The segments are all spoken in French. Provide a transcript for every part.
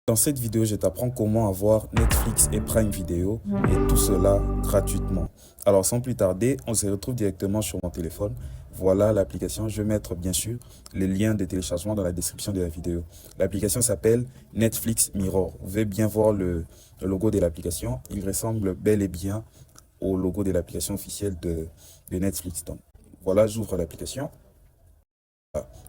Dans cette vidéo, je t'apprends comment avoir Netflix et Prime Video et tout cela gratuitement. Alors sans plus tarder, on se retrouve directement sur mon téléphone. Voilà l'application. Je vais mettre bien sûr le lien de téléchargement dans la description de la vidéo. L'application s'appelle Netflix Mirror. Vous pouvez bien voir le logo de l'application. Il ressemble bel et bien au logo de l'application officielle de Netflix. Donc voilà, j'ouvre l'application.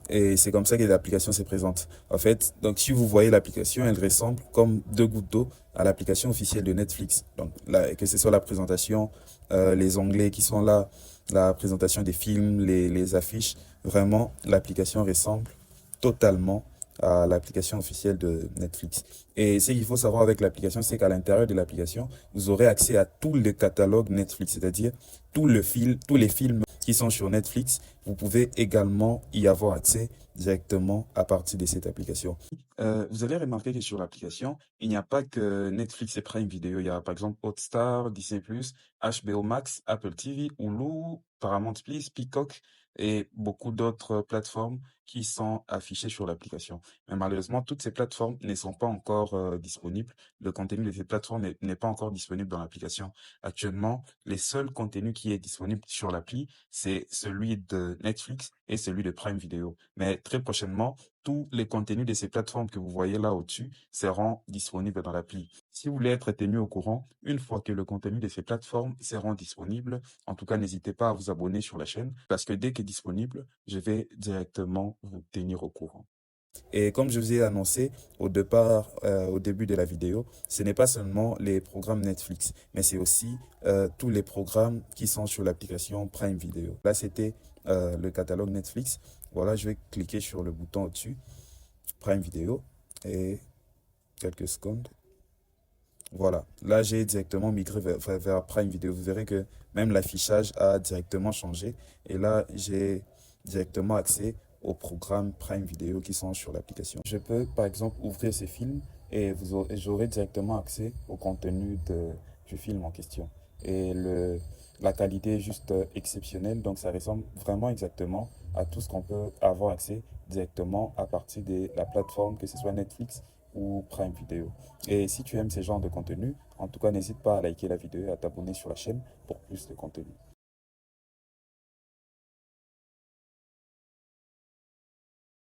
Et c'est comme ça que l'application se présente. En fait, donc si vous voyez l'application, elle ressemble comme deux gouttes d'eau à l'application officielle de Netflix. Donc là, que ce soit la présentation, les onglets qui sont là, la présentation des films, les affiches, vraiment, l'application ressemble totalement à l'application officielle de Netflix. Et ce qu'il faut savoir avec l'application, c'est qu'à l'intérieur de l'application, vous aurez accès à tout le catalogue Netflix, c'est-à-dire tous les films qui sont sur Netflix. Vous pouvez également y avoir accès directement à partir de cette application. Vous allez remarquer que sur l'application, il n'y a pas que Netflix et Prime Video. Il y a par exemple Hotstar, Disney+, HBO Max, Apple TV, Hulu, Paramount+, Peacock et beaucoup d'autres plateformes qui sont affichées sur l'application. Mais malheureusement, toutes ces plateformes ne sont pas encore disponibles. Le contenu de ces plateformes n'est pas encore disponible dans l'application. Actuellement, les seuls contenus qui est disponible sur l'appli, c'est celui de Netflix et celui de Prime Video. Mais très prochainement, tous les contenus de ces plateformes que vous voyez là au-dessus seront disponibles dans l'appli. Si vous voulez être tenu au courant, une fois que le contenu de ces plateformes seront disponibles, en tout cas, n'hésitez pas à vous abonner sur la chaîne parce que dès que disponible, je vais directement vous tenir au courant. Et comme je vous ai annoncé au départ, au début de la vidéo, ce n'est pas seulement les programmes Netflix, mais c'est aussi tous les programmes qui sont sur l'application Prime Video. Là, c'était le catalogue Netflix. Voilà, je vais cliquer sur le bouton au-dessus, Prime Video, et quelques secondes. Voilà, là, j'ai directement migré vers Prime Video. Vous verrez que même l'affichage a directement changé. Et là, j'ai directement accès aux programmes Prime Video qui sont sur l'application. Je peux, par exemple, ouvrir ces films et j'aurai directement accès au contenu du film en question. Et la qualité est juste exceptionnelle, donc ça ressemble vraiment exactement à tout ce qu'on peut avoir accès directement à partir de la plateforme, que ce soit Netflix ou Prime Video. Et si tu aimes ce genre de contenu, en tout cas, n'hésite pas à liker la vidéo et à t'abonner sur la chaîne pour plus de contenu.